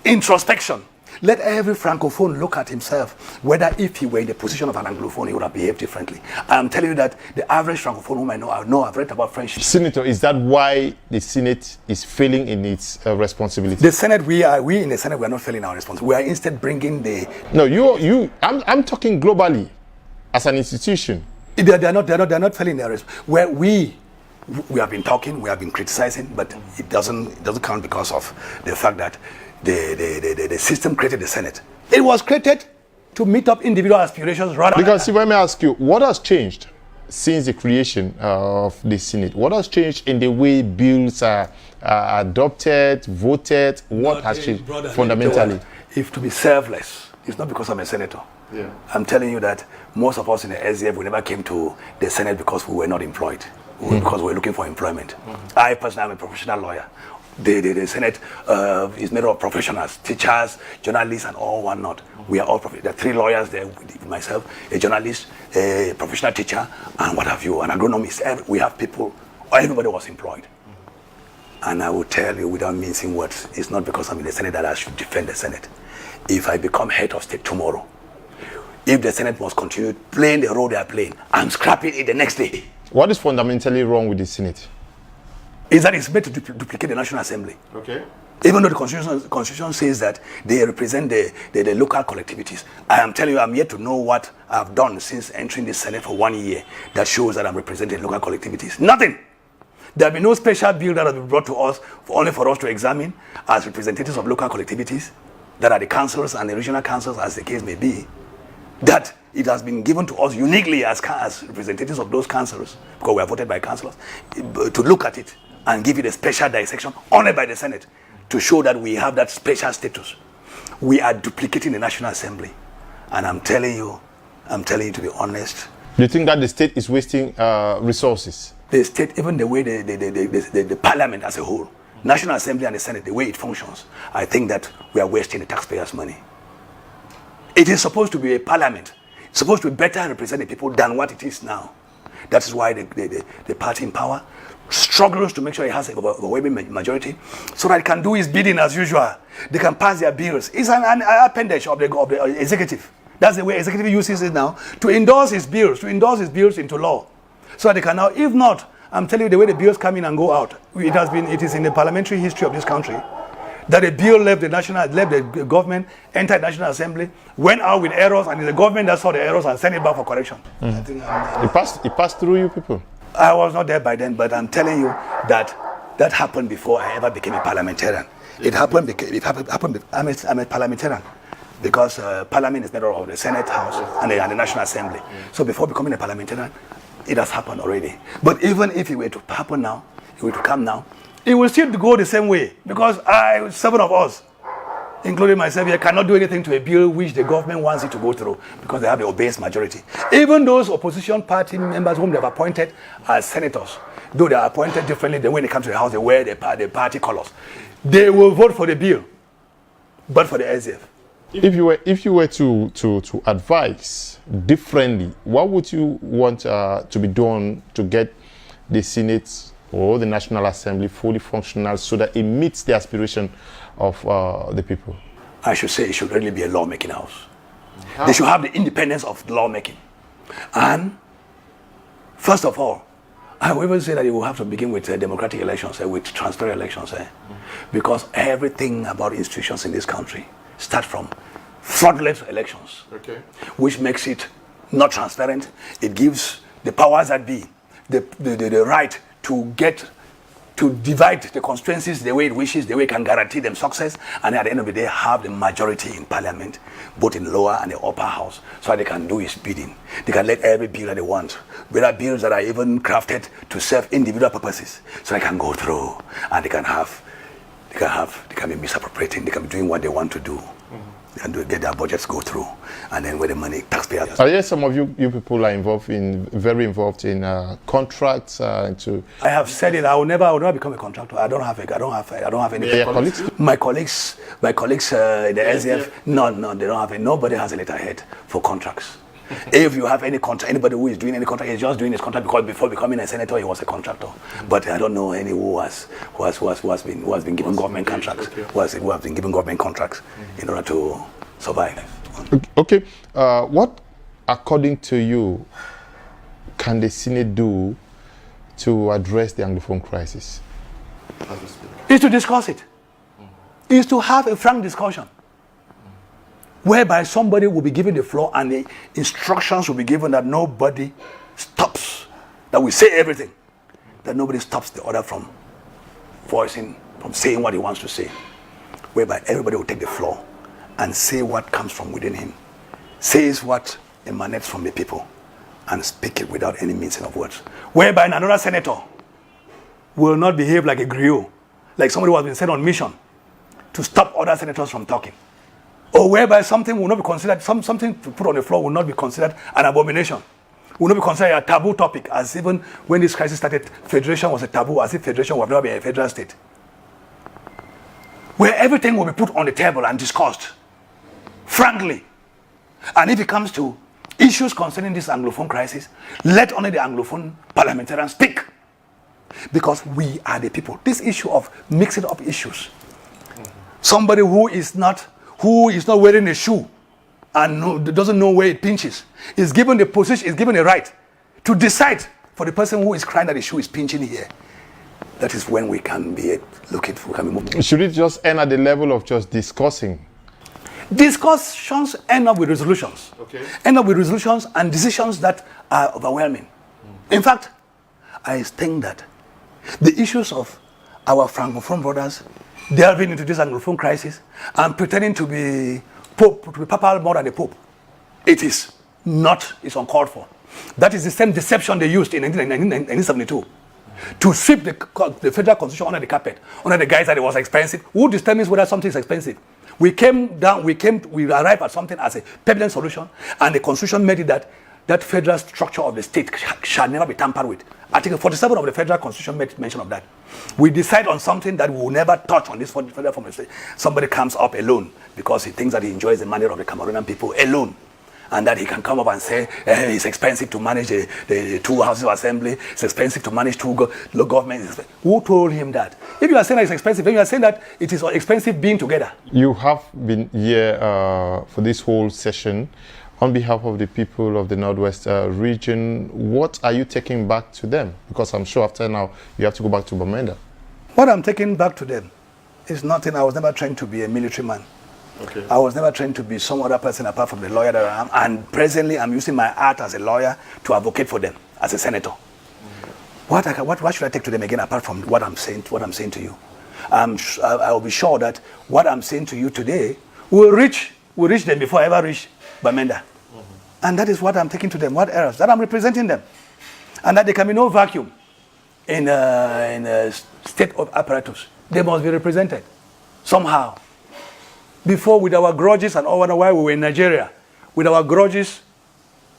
introspection. Let every Francophone look at himself, whether if he were in the position of an Anglophone, he would have behaved differently. I am telling you that the average Francophone whom I know, I've read about French. Senator, is that why the Senate is failing in its responsibility? The Senate, we in the Senate, we are not failing our responsibility. We are instead bringing the... No, I'm talking globally, as an institution. They are not failing their responsibility. Where we have been talking, we have been criticizing, but it doesn't count because of the fact that the system created the Senate. It was created to meet up individual aspirations rather because if I may ask you, what has changed since the creation of the Senate? What has changed in the way bills are adopted, voted? What has changed fundamentally? If to be selfless, it's not because I'm a senator. Yeah. I'm telling you that most of us in the SDF, we never came to the Senate because we were not employed, because we were looking for employment. I personally am a professional lawyer. The Senate is made of professionals, teachers, journalists, and all whatnot. We are all there are 3 lawyers there, myself, a journalist, a professional teacher, and what have you, an agronomist. We have people, everybody was employed. And I will tell you without mincing words, it's not because I'm in the Senate that I should defend the Senate. If I become head of state tomorrow, if the Senate must continue playing the role they are playing, I'm scrapping it the next day. What is fundamentally wrong with the Senate? Is that it's made to duplicate the National Assembly. Okay. Even though the Constitution says that they represent the local collectivities. I am telling you, I'm yet to know what I've done since entering the Senate for 1 year that shows that I'm representing local collectivities. Nothing. There will be no special bill that has been brought to us only for us to examine as representatives of local collectivities, that are the councils and the regional councils, as the case may be, that it has been given to us uniquely as representatives of those councils, because we are voted by councillors, to look at it and give it a special dissection only by the Senate to show that we have that special status. We are duplicating the National Assembly. And I'm telling you to be honest. Do you think that the state is wasting resources? The state, even the way the parliament as a whole, National Assembly and the Senate, the way it functions, I think that we are wasting the taxpayers' money. It is supposed to be a parliament. It's supposed to be better represent the people than what it is now. That is why the party in power struggles to make sure it has a overwhelming majority so that it can do its bidding as usual. They can pass their bills. It's an appendage of the executive. That's the way executive uses it now, to endorse its bills into law. So that they can now, if not, I'm telling you the way the bills come in and go out, it is in the parliamentary history of this country that a bill left the government, entered the National Assembly, went out with errors, and it's the government that saw the errors and sent it back for correction. I think it passed through you people. I was not there by then, but I'm telling you that happened before I ever became a parliamentarian. I'm a parliamentarian because Parliament is made up of the Senate House and the National Assembly. So before becoming a parliamentarian, it has happened already. But even if it were to happen now, it were to come now, it will still go the same way because 7 of us, including myself here, cannot do anything to a bill which the government wants it to go through because they have the obvious majority. Even those opposition party members whom they have appointed as senators, though they are appointed differently than when they come to the House, they wear the party colors. They will vote for the bill, but for the SDF. If you were to advise differently, what would you want to be done to get the Senate or the National Assembly fully functional so that it meets the aspiration of the people? I should say it should really be a lawmaking house. They should have the independence of lawmaking. And first of all, I will even say that you will have to begin with democratic elections, with transparent elections, because everything about institutions in this country start from fraudulent elections, which makes it not transparent. It gives the powers that be, the right to divide the constituencies the way it wishes, the way it can guarantee them success, and at the end of the day have the majority in parliament, both in lower and the upper house, so that they can do its bidding. They can let every bill that they want, whether bills that are even crafted to serve individual purposes, so they can go through, and they can be misappropriating, they can be doing what they want to do. And get their budgets go through, and then where the money taxpayers. Yes, some of you people are very involved in contracts. I have said it. I will never become a contractor. I don't have any. Yeah, colleagues. My colleagues, the SDF. No, they don't have it. Nobody has a letterhead for contracts. If you have any contract, anybody who is doing any contract is just doing his contract because before becoming a senator he was a contractor. But I don't know any who has been given government contracts, who have been given government contracts in order to survive. Okay, what, according to you, can the Senate do to address the Anglophone crisis? Is to discuss it. Is to have a frank discussion, whereby somebody will be given the floor and the instructions will be given that nobody stops, that we say everything, that nobody stops the other from saying what he wants to say, whereby everybody will take the floor and say what comes from within him, says what emanates from the people, and speak it without any mixing of words, whereby another senator will not behave like a griot, like somebody who has been sent on mission to stop other senators from talking. Or whereby something will not be considered, something to put on the floor will not be considered an abomination, will not be considered a taboo topic, as even when this crisis started, federation was a taboo, as if federation would never be a federal state. Where everything will be put on the table and discussed, frankly. And if it comes to issues concerning this Anglophone crisis, let only the Anglophone parliamentarians speak. Because we are the people. This issue of mixing up issues, somebody who is not wearing a shoe and doesn't know where it pinches is given the position, is given a right to decide for the person who is crying that the shoe is pinching here. That is when we can be looking for, can be moving. Should it just end at the level of just discussing? Discussions end up with resolutions. Okay. End up with resolutions and decisions that are overwhelming. In fact, I think that the issues of our Francophone brothers delving into this Anglophone crisis and pretending to be Pope, to be papal more than the Pope, it's uncalled for. That is the same deception they used in 1972 to sweep the federal constitution under the carpet, under the guise that it was expensive. Who determines whether something is expensive? We arrived at something as a permanent solution, and the constitution made it that federal structure of the state shall never be tampered with. Article 47 of the federal constitution made mention of that. We decide on something that we will never touch on this federal form of state. Somebody comes up alone because he thinks that he enjoys the money of the Cameroonian people alone, and that he can come up and say it's expensive to manage the two houses of assembly, it's expensive to manage two governments. Who told him that? If you are saying that it's expensive, then you are saying that it is expensive being together. You have been here for this whole session. On behalf of the people of the Northwest region, what are you taking back to them? Because I'm sure after now, you have to go back to Bamenda. What I'm taking back to them is nothing. I was never trained to be a military man. Okay. I was never trained to be some other person apart from the lawyer that I am. And presently, I'm using my art as a lawyer to advocate for them as a senator. Mm-hmm. What should I take to them again apart from what I'm saying to you? I will be sure that what I'm saying to you today will reach them before I ever reach Bamenda. Mm-hmm. And that is what I'm taking to them. What else? That I'm representing them. And that there can be no vacuum in a state of apparatus. They must be represented somehow. Before, with our grudges and all while we were in Nigeria, with our grudges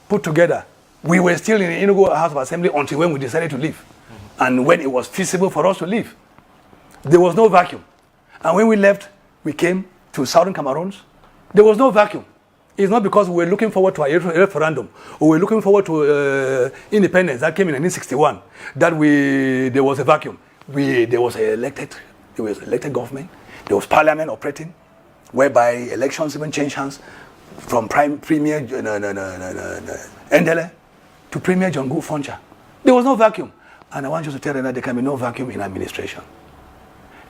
put together, we were still in the Enugu House of Assembly until when we decided to leave. Mm-hmm. And when it was feasible for us to leave. There was no vacuum. And when we left, we came to Southern Cameroons. There was no vacuum. It's not because we were looking forward to a referendum or we were looking forward to independence that came in 1961 that there was a vacuum. There was elected government. There was parliament operating, whereby elections even changed hands from Premier Endele to Premier John Gu Foncha. There was no vacuum. And I want you to tell them that there can be no vacuum in administration.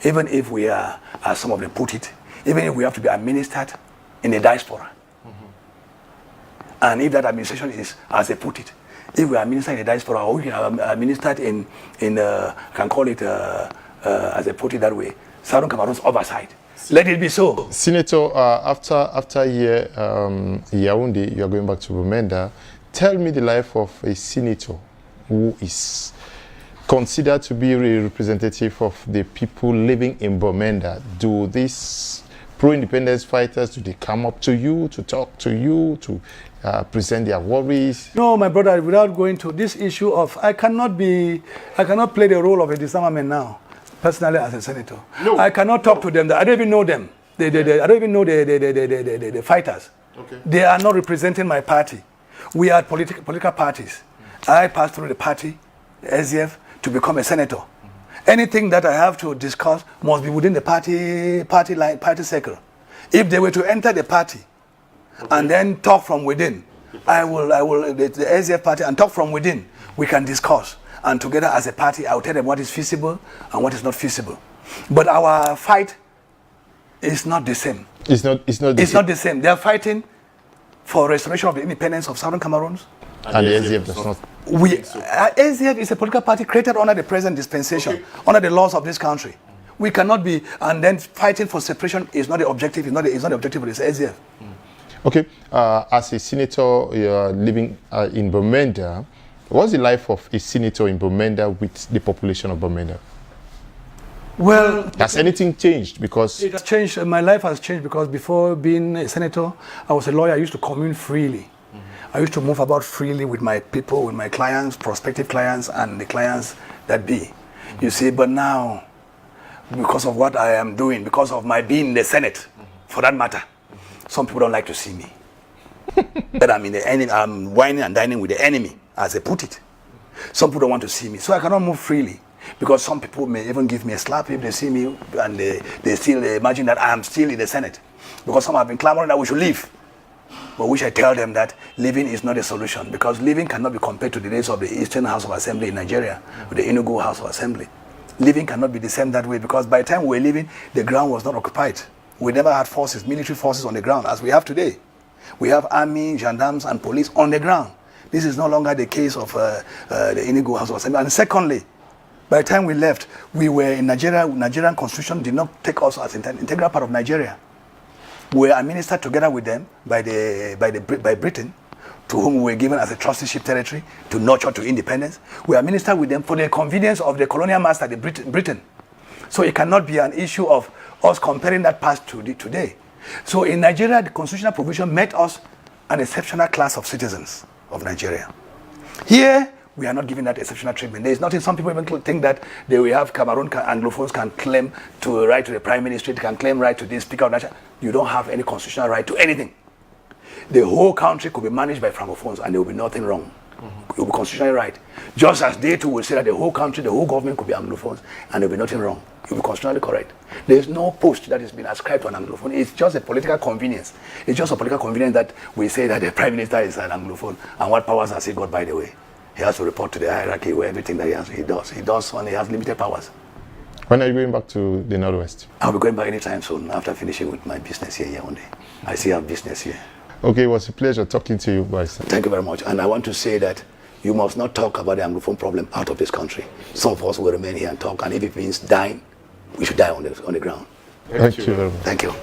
Even if we are, as some of them put it, even if we have to be administered in the diaspora. Mm-hmm. And if that administration is, as they put it, If we are minister in the diaspora, or we are ministered in can call it as I put it that way, Southern Cameroon's oversight. Let it be so. Senator, after here, Yaoundé, you are going back to Bamenda. Tell me the life of a senator who is considered to be a representative of the people living in Bamenda. Do these pro-independence fighters, do they come up to you, to talk to you, to present their worries? No, my brother, without going to this issue of, I cannot play the role of a disarmament now, personally as a senator. No. I cannot talk to them. I don't even know them. I don't even know the fighters. Okay. They are not representing my party. We are political parties. I passed through the party, the SDF, to become a senator. Anything that I have to discuss must be within the party circle. If they were to enter the party and then talk from within, I will the SDF party and talk from within. We can discuss, and together as a party, I will tell them what is feasible and what is not feasible. But our fight is not the same. It's not the same. They are fighting for restoration of the independence of Southern Cameroons. And the SDF does not. SDF is a political party created under the present dispensation, under the laws of this country. We cannot be, and then fighting for separation is not the objective. It's not the objective of this SDF. Okay, as a senator living in Bamenda, what's the life of a senator in Bamenda with the population of Bamenda? Well, has anything changed? Because it has changed. My life has changed because before being a senator, I was a lawyer. I used to commune freely. I used to move about freely with my people, with my clients, prospective clients, and the clients that be. You see, but now, because of what I am doing, because of my being in the Senate, for that matter, some people don't like to see me. That I'm in the enemy, I'm whining and dining with the enemy, as they put it. Some people don't want to see me, so I cannot move freely. Because some people may even give me a slap if they see me, and they still imagine that I am still in the Senate. Because some have been clamoring that we should leave. But which I tell them that leaving is not a solution, because leaving cannot be compared to the days of the Eastern House of Assembly in Nigeria, with the Enugu House of Assembly. Living cannot be the same that way, because by the time we were leaving, the ground was not occupied. We never had forces, military forces on the ground, as we have today. We have army, gendarmes, and police on the ground. This is no longer the case of the Enugu House of Assembly. And secondly, by the time we left, we were in Nigeria. Nigerian constitution did not take us as an integral part of Nigeria. We were administered together with them by Britain, to whom we were given as a trusteeship territory to nurture to independence. We are ministered with them for the convenience of the colonial master, the Britain. So it cannot be an issue of us comparing that past to today. So in Nigeria, the constitutional provision made us an exceptional class of citizens of Nigeria. Here, we are not given that exceptional treatment. There is nothing. Some people even think that they will have Cameroon Anglophones can claim to right to the Prime Minister, can claim right to the Speaker of National. You don't have any constitutional right to anything. The whole country could be managed by Francophones and there will be nothing wrong. It will be constitutionally right. Just as they too will say that the whole country, the whole government could be Anglophones and there will be nothing wrong. It will be constitutionally correct. There is no post that has been ascribed to an Anglophone. It's just a political convenience. It's just a political convenience that we say that the Prime Minister is an Anglophone. And what powers has he got, by the way? He has to report to the hierarchy where everything that he does. He does when he has limited powers. When are you going back to the Northwest? I'll be going back anytime soon after finishing with my business here in Yaoundé. I still have business here. Okay, it was a pleasure talking to you, Barrister. Thank you very much. And I want to say that you must not talk about the Anglophone problem out of this country. Some of us will remain here and talk, and if it means dying, we should die on the ground. Thank you very much. Thank you.